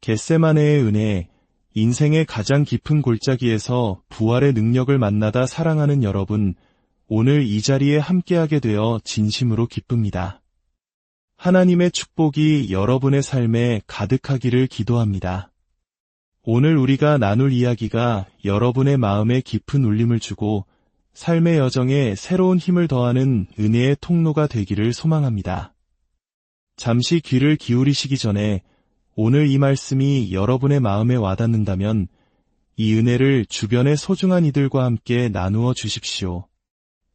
겟세마네의 은혜, 인생의 가장 깊은 골짜기에서 부활의 능력을 만나다 사랑하는 여러분, 오늘 이 자리에 함께하게 되어 진심으로 기쁩니다. 하나님의 축복이 여러분의 삶에 가득하기를 기도합니다. 오늘 우리가 나눌 이야기가 여러분의 마음에 깊은 울림을 주고 삶의 여정에 새로운 힘을 더하는 은혜의 통로가 되기를 소망합니다. 잠시 귀를 기울이시기 전에 오늘 이 말씀이 여러분의 마음에 와닿는다면 이 은혜를 주변의 소중한 이들과 함께 나누어 주십시오.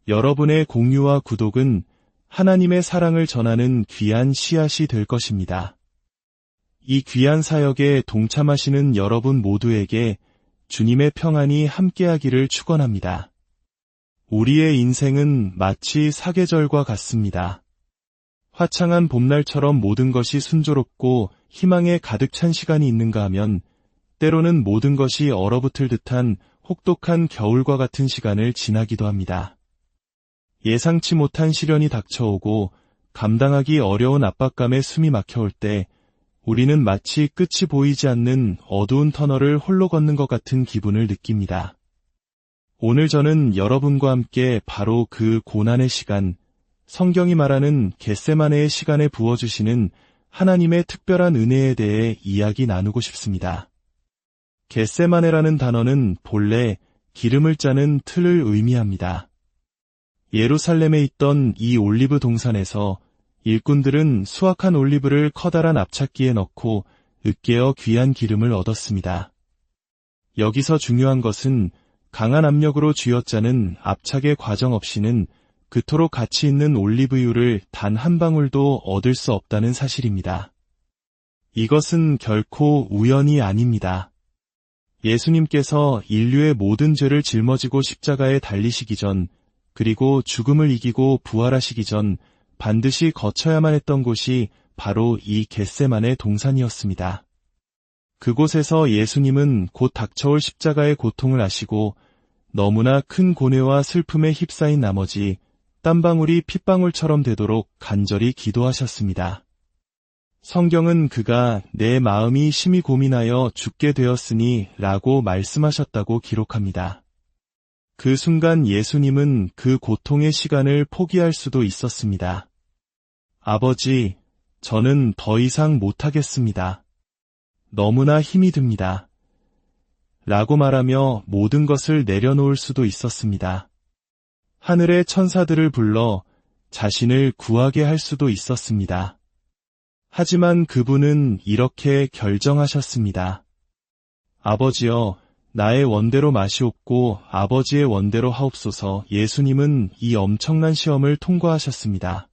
여러분의 공유와 구독은 하나님의 사랑을 전하는 귀한 씨앗이 될 것입니다. 이 귀한 사역에 동참하시는 여러분 모두에게 주님의 평안이 함께하기를 축원합니다. 우리의 인생은 마치 사계절과 같습니다. 화창한 봄날처럼 모든 것이 순조롭고 희망에 가득 찬 시간이 있는가 하면 때로는 모든 것이 얼어붙을 듯한 혹독한 겨울과 같은 시간을 지나기도 합니다. 예상치 못한 시련이 닥쳐오고 감당하기 어려운 압박감에 숨이 막혀올 때 우리는 마치 끝이 보이지 않는 어두운 터널을 홀로 걷는 것 같은 기분을 느낍니다. 오늘 저는 여러분과 함께 바로 그 고난의 시간, 성경이 말하는 겟세마네의 시간에 부어주시는 하나님의 특별한 은혜에 대해 이야기 나누고 싶습니다. 겟세마네라는 단어는 본래 기름을 짜는 틀을 의미합니다. 예루살렘에 있던 이 올리브 동산에서 일꾼들은 수확한 올리브를 커다란 압착기에 넣고 으깨어 귀한 기름을 얻었습니다. 여기서 중요한 것은 강한 압력으로 쥐어짜는 압착의 과정 없이는 그토록 가치 있는 올리브유를 단 한 방울도 얻을 수 없다는 사실입니다. 이것은 결코 우연이 아닙니다. 예수님께서 인류의 모든 죄를 짊어지고 십자가에 달리시기 전, 그리고 죽음을 이기고 부활하시기 전 반드시 거쳐야만 했던 곳이 바로 이 겟세마네 동산이었습니다. 그곳에서 예수님은 곧 닥쳐올 십자가의 고통을 아시고 너무나 큰 고뇌와 슬픔에 휩싸인 나머지 땀방울이 핏방울처럼 되도록 간절히 기도하셨습니다. 성경은 그가 내 마음이 심히 고민하여 죽게 되었으니 라고 말씀하셨다고 기록합니다. 그 순간 예수님은 그 고통의 시간을 포기할 수도 있었습니다. 아버지, 저는 더 이상 못하겠습니다. 너무나 힘이 듭니다. 라고 말하며 모든 것을 내려놓을 수도 있었습니다. 하늘의 천사들을 불러 자신을 구하게 할 수도 있었습니다. 하지만 그분은 이렇게 결정하셨습니다. 아버지여, 나의 원대로 마시옵고 아버지의 원대로 하옵소서. 예수님은 이 엄청난 시험을 통과하셨습니다.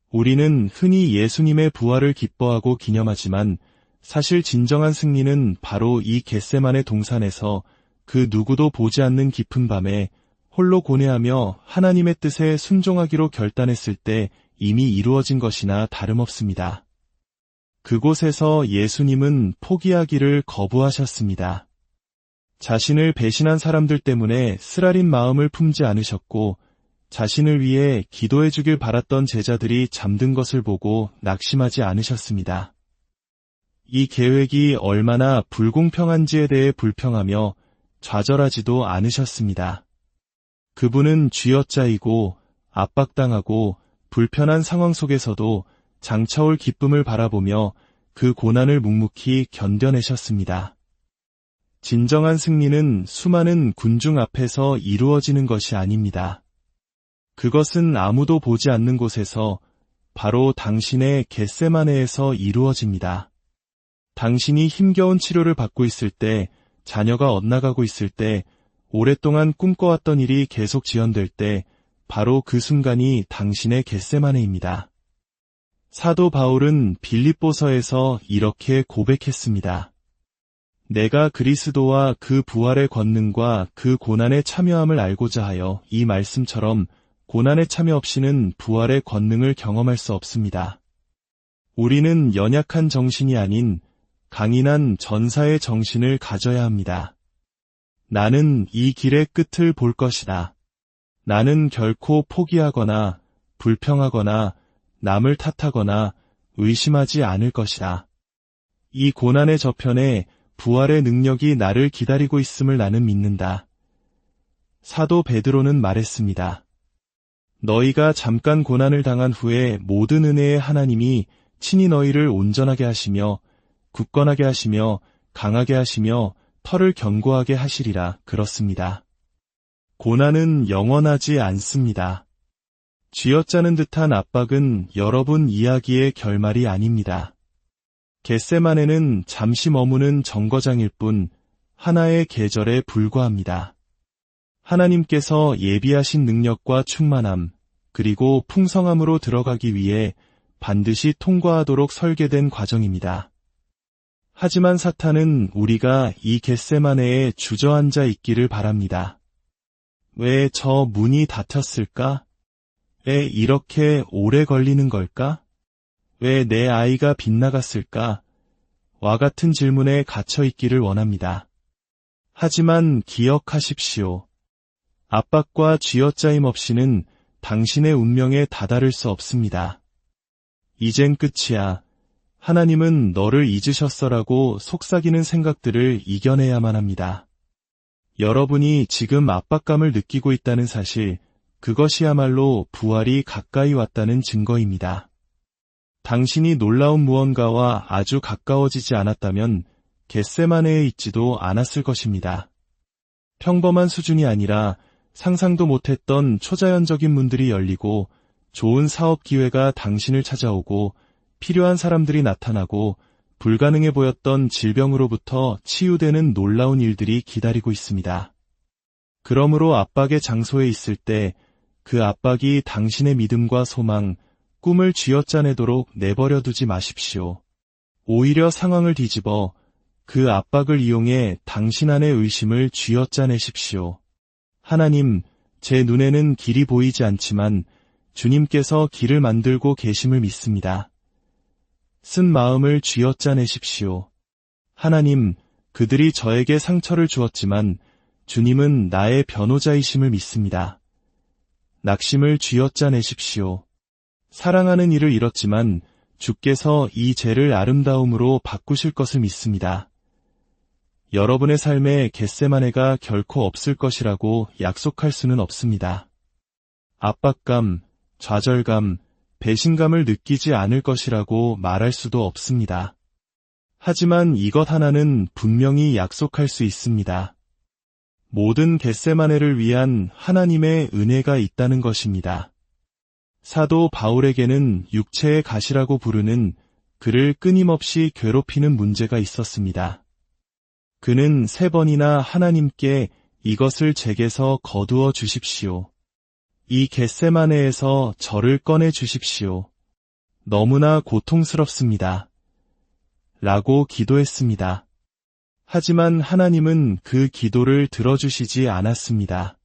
우리는 흔히 예수님의 부활을 기뻐하고 기념하지만 사실 진정한 승리는 바로 이 겟세마네 동산에서 그 누구도 보지 않는 깊은 밤에 홀로 고뇌하며 하나님의 뜻에 순종하기로 결단했을 때 이미 이루어진 것이나 다름없습니다. 그곳에서 예수님은 포기하기를 거부하셨습니다. 자신을 배신한 사람들 때문에 쓰라린 마음을 품지 않으셨고 자신을 위해 기도해 주길 바랐던 제자들이 잠든 것을 보고 낙심하지 않으셨습니다. 이 계획이 얼마나 불공평한지에 대해 불평하며 좌절하지도 않으셨습니다. 그분은 쥐어짜이고 압박당하고 불편한 상황 속에서도 장차올 기쁨을 바라보며 그 고난을 묵묵히 견뎌내셨습니다. 진정한 승리는 수많은 군중 앞에서 이루어지는 것이 아닙니다. 그것은 아무도 보지 않는 곳에서 바로 당신의 겟세마네에서 이루어집니다. 당신이 힘겨운 치료를 받고 있을 때, 자녀가 엇나가고 있을 때, 오랫동안 꿈꿔왔던 일이 계속 지연될 때, 바로 그 순간이 당신의 겟세마네입니다. 사도 바울은 빌립보서에서 이렇게 고백했습니다. 내가 그리스도와 그 부활의 권능과 그 고난에 참여함을 알고자 하여 이 말씀처럼 고난에 참여 없이는 부활의 권능을 경험할 수 없습니다. 우리는 연약한 정신이 아닌 강인한 전사의 정신을 가져야 합니다. 나는 이 길의 끝을 볼 것이다. 나는 결코 포기하거나 불평하거나 남을 탓하거나 의심하지 않을 것이다. 이 고난의 저편에 부활의 능력이 나를 기다리고 있음을 나는 믿는다. 사도 베드로는 말했습니다. 너희가 잠깐 고난을 당한 후에 모든 은혜의 하나님이 친히 너희를 온전하게 하시며 굳건하게 하시며 강하게 하시며 털을 견고하게 하시리라. 그렇습니다. 고난은 영원하지 않습니다. 쥐어짜는 듯한 압박은 여러분 이야기의 결말이 아닙니다. 겟세마네는 잠시 머무는 정거장일 뿐 하나의 계절에 불과합니다. 하나님께서 예비하신 능력과 충만함, 그리고 풍성함으로 들어가기 위해 반드시 통과하도록 설계된 과정입니다. 하지만 사탄은 우리가 이 겟세마네에 주저앉아 있기를 바랍니다. 왜 저 문이 닫혔을까? 왜 이렇게 오래 걸리는 걸까? 왜 내 아이가 빗나갔을까? 와 같은 질문에 갇혀 있기를 원합니다. 하지만 기억하십시오. 압박과 쥐어짜임 없이는 당신의 운명에 다다를 수 없습니다. 이젠 끝이야. 하나님은 너를 잊으셨어라고 속삭이는 생각들을 이겨내야만 합니다. 여러분이 지금 압박감을 느끼고 있다는 사실, 그것이야말로 부활이 가까이 왔다는 증거입니다. 당신이 놀라운 무언가와 아주 가까워지지 않았다면 겟세마네에 있지도 않았을 것입니다. 평범한 수준이 아니라 상상도 못했던 초자연적인 문들이 열리고 좋은 사업 기회가 당신을 찾아오고 필요한 사람들이 나타나고 불가능해 보였던 질병으로부터 치유되는 놀라운 일들이 기다리고 있습니다. 그러므로 압박의 장소에 있을 때 그 압박이 당신의 믿음과 소망, 꿈을 쥐어짜내도록 내버려 두지 마십시오. 오히려 상황을 뒤집어 그 압박을 이용해 당신 안의 의심을 쥐어짜내십시오. 하나님, 제 눈에는 길이 보이지 않지만 주님께서 길을 만들고 계심을 믿습니다. 쓴 마음을 쥐어짜내십시오. 하나님, 그들이 저에게 상처를 주었지만 주님은 나의 변호자이심을 믿습니다. 낙심을 쥐어짜내십시오. 사랑하는 이를 잃었지만 주께서 이 죄를 아름다움으로 바꾸실 것을 믿습니다. 여러분의 삶에 겟세마네가 결코 없을 것이라고 약속할 수는 없습니다. 압박감, 좌절감, 배신감을 느끼지 않을 것이라고 말할 수도 없습니다. 하지만 이것 하나는 분명히 약속할 수 있습니다. 모든 겟세마네를 위한 하나님의 은혜가 있다는 것입니다. 사도 바울에게는 육체의 가시라고 부르는 그를 끊임없이 괴롭히는 문제가 있었습니다. 그는 3번이나 하나님께 이것을 제게서 거두어 주십시오. 이 겟세마네에서 저를 꺼내 주십시오. 너무나 고통스럽습니다. 라고 기도했습니다. 하지만 하나님은 그 기도를 들어주시지 않았습니다.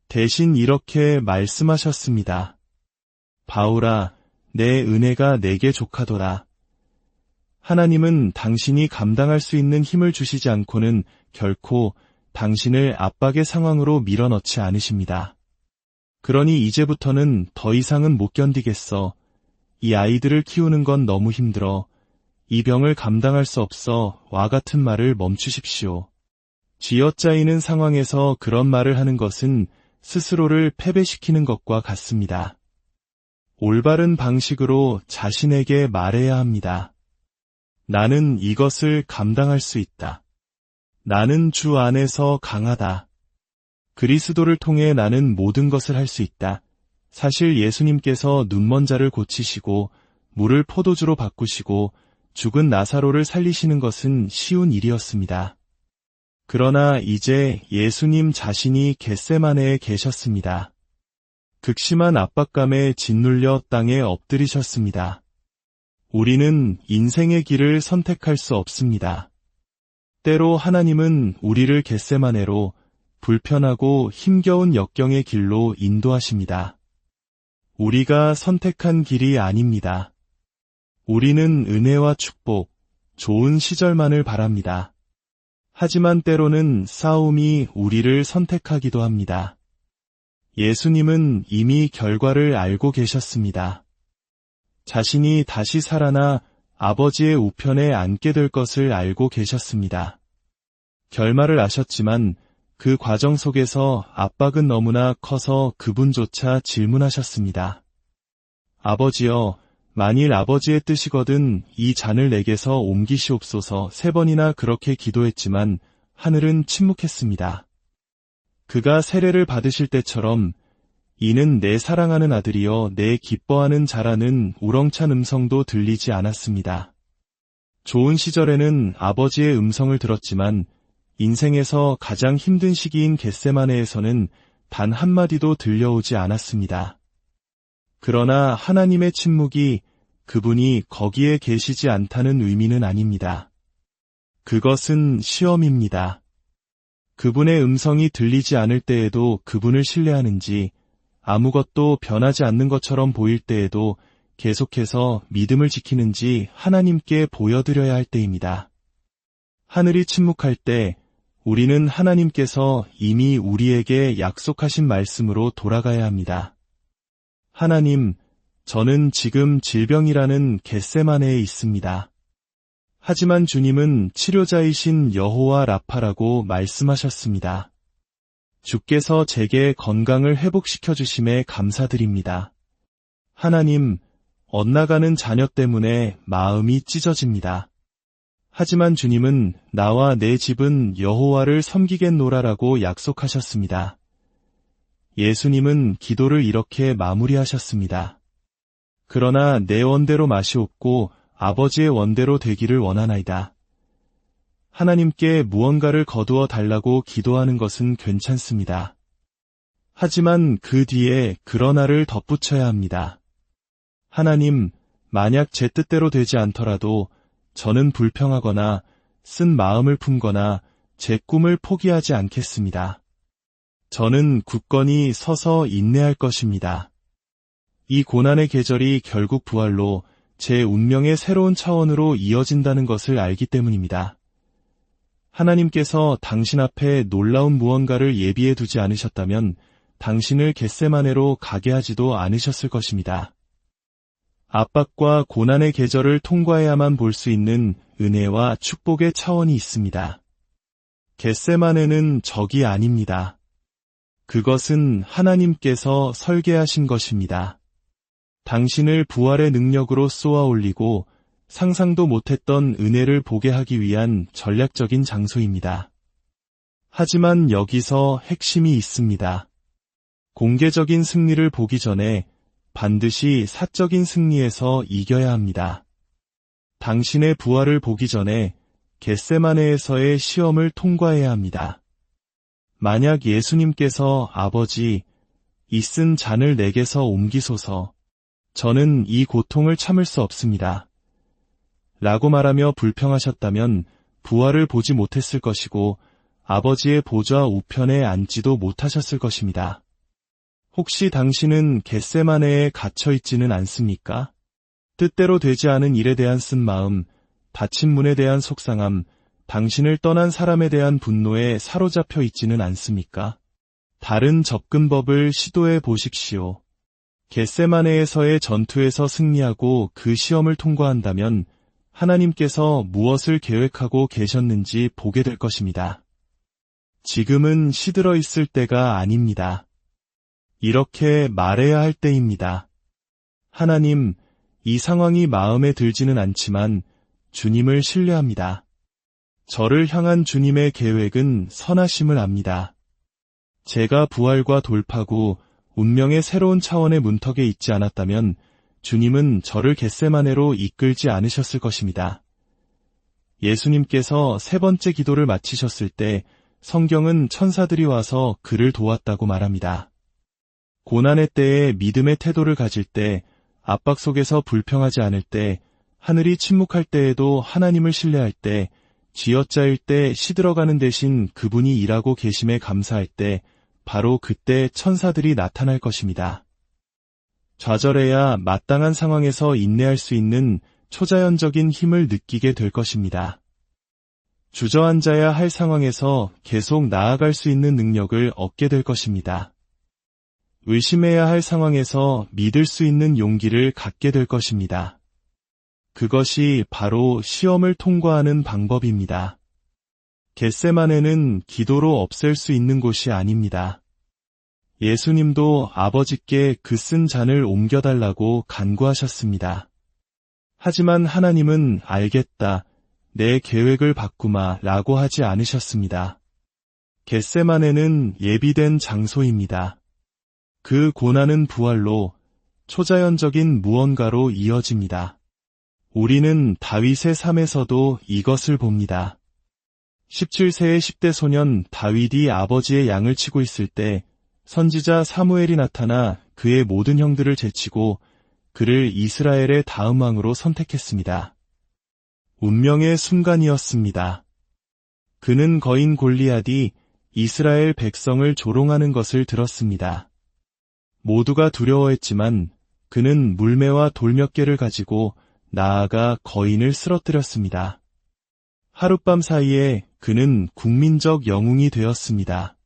대신 이렇게 말씀하셨습니다. 바울아, 내 은혜가 내게 족하도다. 하나님은 당신이 감당할 수 있는 힘을 주시지 않고는 결코 당신을 압박의 상황으로 밀어넣지 않으십니다. 그러니 이제부터는 더 이상은 못 견디겠어. 이 아이들을 키우는 건 너무 힘들어. 이 병을 감당할 수 없어. 와 같은 말을 멈추십시오. 쥐어짜이는 상황에서 그런 말을 하는 것은 스스로를 패배시키는 것과 같습니다. 올바른 방식으로 자신에게 말해야 합니다. 나는 이것을 감당할 수 있다. 나는 주 안에서 강하다. 그리스도를 통해 나는 모든 것을 할 수 있다. 사실 예수님께서 눈먼 자를 고치시고 물을 포도주로 바꾸시고 죽은 나사로를 살리시는 것은 쉬운 일이었습니다. 그러나 이제 예수님 자신이 겟세마네에 계셨습니다. 극심한 압박감에 짓눌려 땅에 엎드리셨습니다. 우리는 인생의 길을 선택할 수 없습니다. 때로 하나님은 우리를 겟세마네로 불편하고 힘겨운 역경의 길로 인도하십니다. 우리가 선택한 길이 아닙니다. 우리는 은혜와 축복, 좋은 시절만을 바랍니다. 하지만 때로는 싸움이 우리를 선택하기도 합니다. 예수님은 이미 결과를 알고 계셨습니다. 자신이 다시 살아나 아버지의 우편에 앉게 될 것을 알고 계셨습니다. 결말을 아셨지만 그 과정 속에서 압박은 너무나 커서 그분조차 질문하셨습니다. 아버지여, 만일 아버지의 뜻이거든 이 잔을 내게서 옮기시옵소서. 3번이나 그렇게 기도했지만 하늘은 침묵했습니다. 그가 세례를 받으실 때처럼 이는 내 사랑하는 아들이여 내 기뻐하는 자라는 우렁찬 음성도 들리지 않았습니다. 좋은 시절에는 아버지의 음성을 들었지만 인생에서 가장 힘든 시기인 겟세마네에서는 단 한마디도 들려오지 않았습니다. 그러나 하나님의 침묵이 그분이 거기에 계시지 않다는 의미는 아닙니다. 그것은 시험입니다. 그분의 음성이 들리지 않을 때에도 그분을 신뢰하는지, 아무것도 변하지 않는 것처럼 보일 때에도 계속해서 믿음을 지키는지 하나님께 보여드려야 할 때입니다. 하늘이 침묵할 때 우리는 하나님께서 이미 우리에게 약속하신 말씀으로 돌아가야 합니다. 하나님, 저는 지금 질병이라는 겟세마네에 있습니다. 하지만 주님은 치료자이신 여호와 라파라고 말씀하셨습니다. 주께서 제게 건강을 회복시켜 주심에 감사드립니다. 하나님, 엇나가는 자녀 때문에 마음이 찢어집니다. 하지만 주님은 나와 내 집은 여호와를 섬기겠노라라고 약속하셨습니다. 예수님은 기도를 이렇게 마무리하셨습니다. 그러나 내 원대로 마시옵고 아버지의 원대로 되기를 원하나이다. 하나님께 무언가를 거두어 달라고 기도하는 것은 괜찮습니다. 하지만 그 뒤에 그러나를 덧붙여야 합니다. 하나님, 만약 제 뜻대로 되지 않더라도 저는 불평하거나 쓴 마음을 품거나 제 꿈을 포기하지 않겠습니다. 저는 굳건히 서서 인내할 것입니다. 이 고난의 계절이 결국 부활로 제 운명의 새로운 차원으로 이어진다는 것을 알기 때문입니다. 하나님께서 당신 앞에 놀라운 무언가를 예비해 두지 않으셨다면 당신을 겟세마네로 가게 하지도 않으셨을 것입니다. 압박과 고난의 계절을 통과해야만 볼 수 있는 은혜와 축복의 차원이 있습니다. 겟세마네는 적이 아닙니다. 그것은 하나님께서 설계하신 것입니다. 당신을 부활의 능력으로 쏘아 올리고 상상도 못했던 은혜를 보게 하기 위한 전략적인 장소입니다. 하지만 여기서 핵심이 있습니다. 공개적인 승리를 보기 전에 반드시 사적인 승리에서 이겨야 합니다. 당신의 부활을 보기 전에 겟세마네에서의 시험을 통과해야 합니다. 만약 예수님께서 아버지, 이 쓴 잔을 내게서 옮기소서, 저는 이 고통을 참을 수 없습니다. 라고 말하며 불평하셨다면 부활을 보지 못했을 것이고 아버지의 보좌 우편에 앉지도 못하셨을 것입니다. 혹시 당신은 겟세마네에 갇혀 있지는 않습니까? 뜻대로 되지 않은 일에 대한 쓴마음, 닫힌 문에 대한 속상함, 당신을 떠난 사람에 대한 분노에 사로잡혀 있지는 않습니까? 다른 접근법을 시도해 보십시오. 겟세마네에서의 전투에서 승리하고 그 시험을 통과한다면 하나님께서 무엇을 계획하고 계셨는지 보게 될 것입니다. 지금은 시들어 있을 때가 아닙니다. 이렇게 말해야 할 때입니다. 하나님, 이 상황이 마음에 들지는 않지만 주님을 신뢰합니다. 저를 향한 주님의 계획은 선하심을 압니다. 제가 부활과 돌파구, 운명의 새로운 차원의 문턱에 있지 않았다면 주님은 저를 겟세마네로 이끌지 않으셨을 것입니다. 예수님께서 3번째 기도를 마치셨을 때 성경은 천사들이 와서 그를 도왔다고 말합니다. 고난의 때에 믿음의 태도를 가질 때, 압박 속에서 불평하지 않을 때, 하늘이 침묵할 때에도 하나님을 신뢰할 때, 쥐어짜일 때 시들어가는 대신 그분이 일하고 계심에 감사할 때, 바로 그때 천사들이 나타날 것입니다. 좌절해야 마땅한 상황에서 인내할 수 있는 초자연적인 힘을 느끼게 될 것입니다. 주저앉아야 할 상황에서 계속 나아갈 수 있는 능력을 얻게 될 것입니다. 의심해야 할 상황에서 믿을 수 있는 용기를 갖게 될 것입니다. 그것이 바로 시험을 통과하는 방법입니다. 겟세마네는 기도로 없앨 수 있는 곳이 아닙니다. 예수님도 아버지께 그 쓴 잔을 옮겨달라고 간구하셨습니다. 하지만 하나님은 알겠다, 내 계획을 바꾸마 라고 하지 않으셨습니다. 겟세마네는 예비된 장소입니다. 그 고난은 부활로, 초자연적인 무언가로 이어집니다. 우리는 다윗의 삶에서도 이것을 봅니다. 17세의 10대 소년 다윗이 아버지의 양을 치고 있을 때 선지자 사무엘이 나타나 그의 모든 형들을 제치고 그를 이스라엘의 다음 왕으로 선택했습니다. 운명의 순간이었습니다. 그는 거인 골리앗이 이스라엘 백성을 조롱하는 것을 들었습니다. 모두가 두려워했지만 그는 물매와 돌 몇 개를 가지고 나아가 거인을 쓰러뜨렸습니다. 하룻밤 사이에 그는 국민적 영웅이 되었습니다.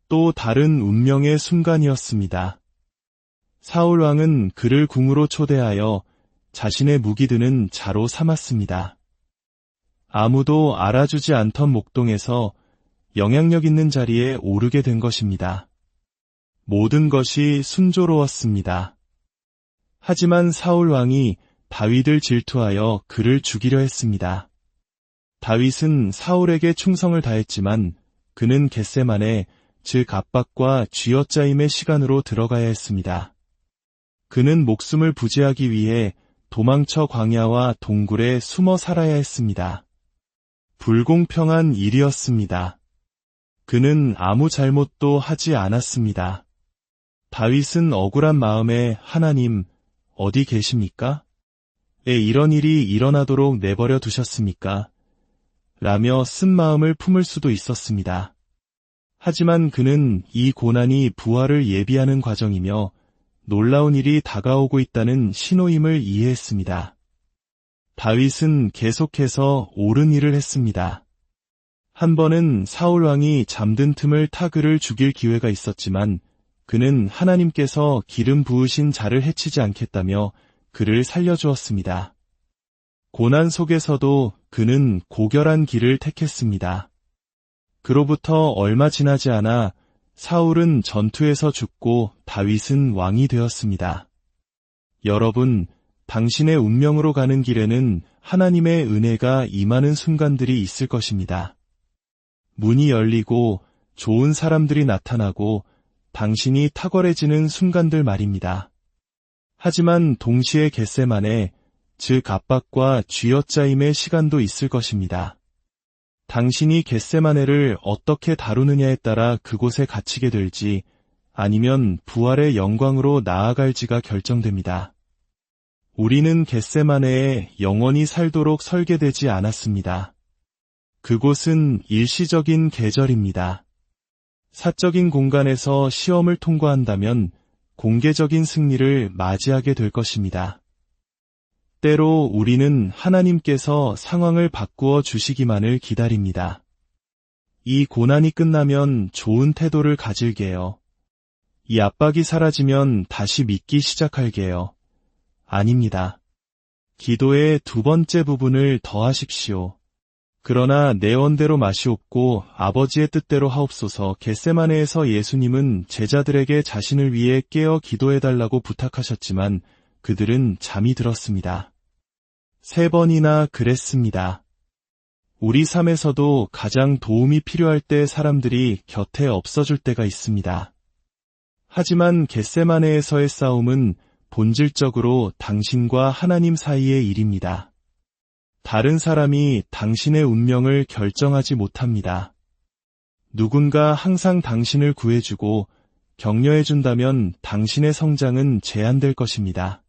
또 다른 운명의 순간이었습니다. 사울 왕은 그를 궁으로 초대하여 자신의 무기 드는 자로 삼았습니다. 아무도 알아주지 않던 목동에서 영향력 있는 자리에 오르게 된 것입니다. 모든 것이 순조로웠습니다. 하지만 사울 왕이 다윗을 질투하여 그를 죽이려 했습니다. 다윗은 사울에게 충성을 다했지만 그는 겟세마네, 즉 압박과 쥐어짜임의 시간으로 들어가야 했습니다. 그는 목숨을 부지하기 위해 도망쳐 광야와 동굴에 숨어 살아야 했습니다. 불공평한 일이었습니다. 그는 아무 잘못도 하지 않았습니다. 다윗은 억울한 마음에 하나님, 어디 계십니까? 왜 이런 일이 일어나도록 내버려 두셨습니까? 라며 쓴 마음을 품을 수도 있었습니다. 하지만 그는 이 고난이 부활을 예비하는 과정이며 놀라운 일이 다가오고 있다는 신호임을 이해했습니다. 다윗은 계속해서 옳은 일을 했습니다. 한 번은 사울 왕이 잠든 틈을 타 그를 죽일 기회가 있었지만 그는 하나님께서 기름 부으신 자를 해치지 않겠다며 그를 살려주었습니다. 고난 속에서도 그는 고결한 길을 택했습니다. 그로부터 얼마 지나지 않아 사울은 전투에서 죽고 다윗은 왕이 되었습니다. 여러분, 당신의 운명으로 가는 길에는 하나님의 은혜가 임하는 순간들이 있을 것입니다. 문이 열리고 좋은 사람들이 나타나고 당신이 탁월해지는 순간들 말입니다. 하지만 동시에 겟세마네, 즉 압박과 쥐어짜임의 시간도 있을 것입니다. 당신이 겟세마네를 어떻게 다루느냐에 따라 그곳에 갇히게 될지 아니면 부활의 영광으로 나아갈지가 결정됩니다. 우리는 겟세마네에 영원히 살도록 설계되지 않았습니다. 그곳은 일시적인 계절입니다. 사적인 공간에서 시험을 통과한다면 공개적인 승리를 맞이하게 될 것입니다. 때로 우리는 하나님께서 상황을 바꾸어 주시기만을 기다립니다. 이 고난이 끝나면 좋은 태도를 가질게요. 이 압박이 사라지면 다시 믿기 시작할게요. 아닙니다. 기도의 두 번째 부분을 더하십시오. 그러나 내 원대로 마시옵고 아버지의 뜻대로 하옵소서. 겟세마네에서 예수님은 제자들에게 자신을 위해 깨어 기도해달라고 부탁하셨지만 그들은 잠이 들었습니다. 3번이나 그랬습니다. 우리 삶에서도 가장 도움이 필요할 때 사람들이 곁에 없어줄 때가 있습니다. 하지만 겟세마네에서의 싸움은 본질적으로 당신과 하나님 사이의 일입니다. 다른 사람이 당신의 운명을 결정하지 못합니다. 누군가 항상 당신을 구해주고 격려해준다면 당신의 성장은 제한될 것입니다.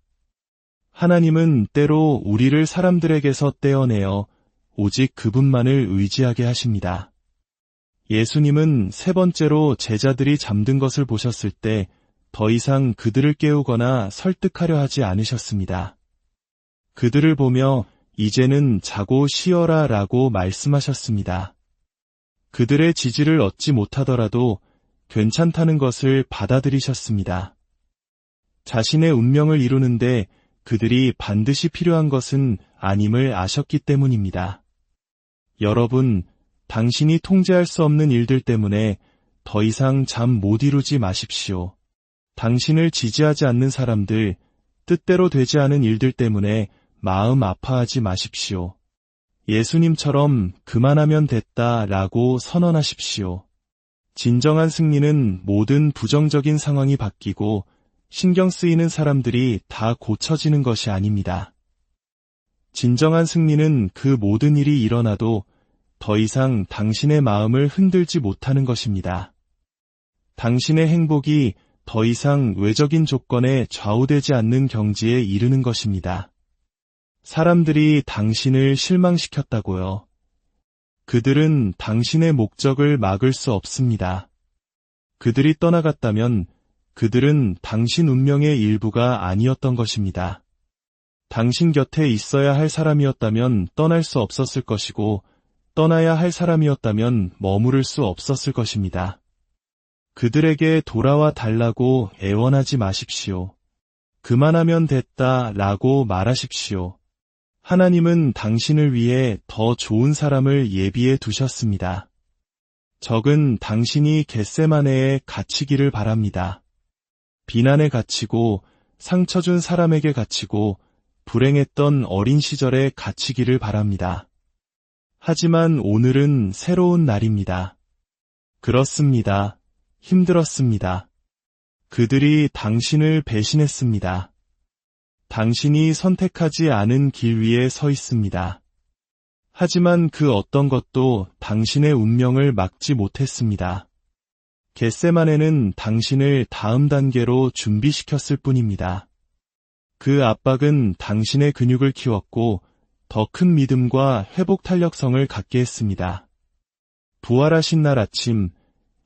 하나님은 때로 우리를 사람들에게서 떼어내어 오직 그분만을 의지하게 하십니다. 예수님은 3번째로 제자들이 잠든 것을 보셨을 때 더 이상 그들을 깨우거나 설득하려 하지 않으셨습니다. 그들을 보며 이제는 자고 쉬어라 라고 말씀하셨습니다. 그들의 지지를 얻지 못하더라도 괜찮다는 것을 받아들이셨습니다. 자신의 운명을 이루는데 그들이 반드시 필요한 것은 아님을 아셨기 때문입니다. 여러분, 당신이 통제할 수 없는 일들 때문에 더 이상 잠 못 이루지 마십시오. 당신을 지지하지 않는 사람들, 뜻대로 되지 않은 일들 때문에 마음 아파하지 마십시오. 예수님처럼 그만하면 됐다라고 선언하십시오. 진정한 승리는 모든 부정적인 상황이 바뀌고 신경 쓰이는 사람들이 다 고쳐지는 것이 아닙니다. 진정한 승리는 그 모든 일이 일어나도 더 이상 당신의 마음을 흔들지 못하는 것입니다. 당신의 행복이 더 이상 외적인 조건에 좌우되지 않는 경지에 이르는 것입니다. 사람들이 당신을 실망시켰다고요. 그들은 당신의 목적을 막을 수 없습니다. 그들이 떠나갔다면 그들은 당신 운명의 일부가 아니었던 것입니다. 당신 곁에 있어야 할 사람이었다면 떠날 수 없었을 것이고 떠나야 할 사람이었다면 머무를 수 없었을 것입니다. 그들에게 돌아와 달라고 애원하지 마십시오. 그만하면 됐다라고 말하십시오. 하나님은 당신을 위해 더 좋은 사람을 예비해 두셨습니다. 적은 당신이 겟세마네에 갇히기를 바랍니다. 비난에 갇히고 상처 준 사람에게 갇히고 불행했던 어린 시절에 갇히기를 바랍니다. 하지만 오늘은 새로운 날입니다. 그렇습니다. 힘들었습니다. 그들이 당신을 배신했습니다. 당신이 선택하지 않은 길 위에 서 있습니다. 하지만 그 어떤 것도 당신의 운명을 막지 못했습니다. 겟세마네는 당신을 다음 단계로 준비시켰을 뿐입니다. 그 압박은 당신의 근육을 키웠고 더 큰 믿음과 회복 탄력성을 갖게 했습니다. 부활하신 날 아침,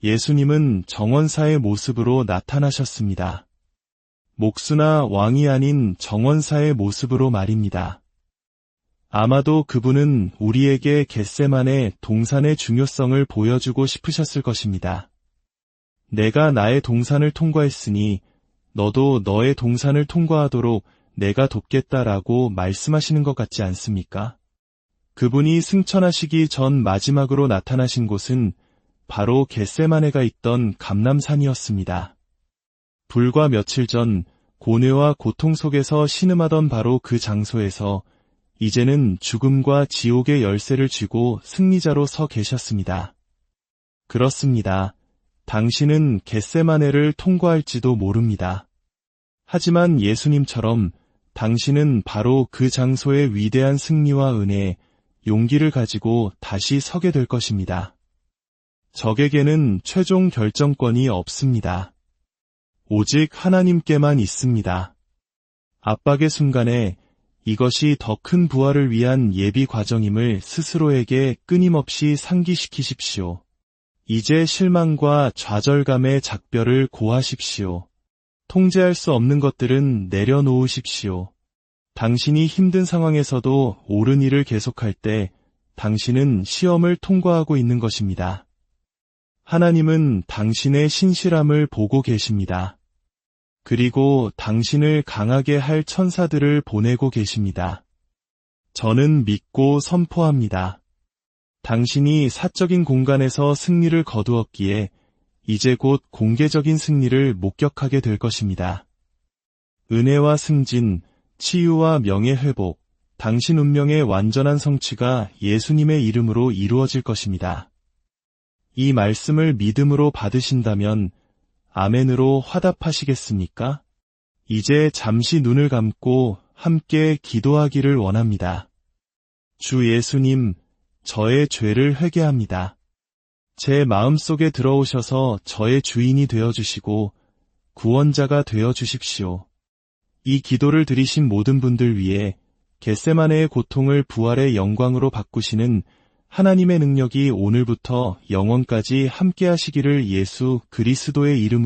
예수님은 정원사의 모습으로 나타나셨습니다. 목수나 왕이 아닌 정원사의 모습으로 말입니다. 아마도 그분은 우리에게 겟세마네 동산의 중요성을 보여주고 싶으셨을 것입니다. 내가 나의 동산을 통과했으니 너도 너의 동산을 통과하도록 내가 돕겠다라고 말씀하시는 것 같지 않습니까? 그분이 승천하시기 전 마지막으로 나타나신 곳은 바로 겟세마네가 있던 감람산이었습니다. 불과 며칠 전 고뇌와 고통 속에서 신음하던 바로 그 장소에서 이제는 죽음과 지옥의 열쇠를 쥐고 승리자로 서 계셨습니다. 그렇습니다. 당신은 겟세마네를 통과할지도 모릅니다. 하지만 예수님처럼 당신은 바로 그 장소의 위대한 승리와 은혜, 용기를 가지고 다시 서게 될 것입니다. 적에게는 최종 결정권이 없습니다. 오직 하나님께만 있습니다. 압박의 순간에 이것이 더 큰 부활을 위한 예비 과정임을 스스로에게 끊임없이 상기시키십시오. 이제 실망과 좌절감의 작별을 고하십시오. 통제할 수 없는 것들은 내려놓으십시오. 당신이 힘든 상황에서도 옳은 일을 계속할 때 당신은 시험을 통과하고 있는 것입니다. 하나님은 당신의 신실함을 보고 계십니다. 그리고 당신을 강하게 할 천사들을 보내고 계십니다. 저는 믿고 선포합니다. 당신이 사적인 공간에서 승리를 거두었기에 이제 곧 공개적인 승리를 목격하게 될 것입니다. 은혜와 승진, 치유와 명예회복, 당신 운명의 완전한 성취가 예수님의 이름으로 이루어질 것입니다. 이 말씀을 믿음으로 받으신다면 아멘으로 화답하시겠습니까? 이제 잠시 눈을 감고 함께 기도하기를 원합니다. 주 예수님, 저의 죄를 회개합니다. 제 마음속에 들어오셔서 저의 주인이 되어주시고 구원자가 되어주십시오. 이 기도를 들으신 모든 분들 위해 겟세마네의 고통을 부활의 영광으로 바꾸시는 하나님의 능력이 오늘부터 영원까지 함께하시기를 예수 그리스도의 이름으로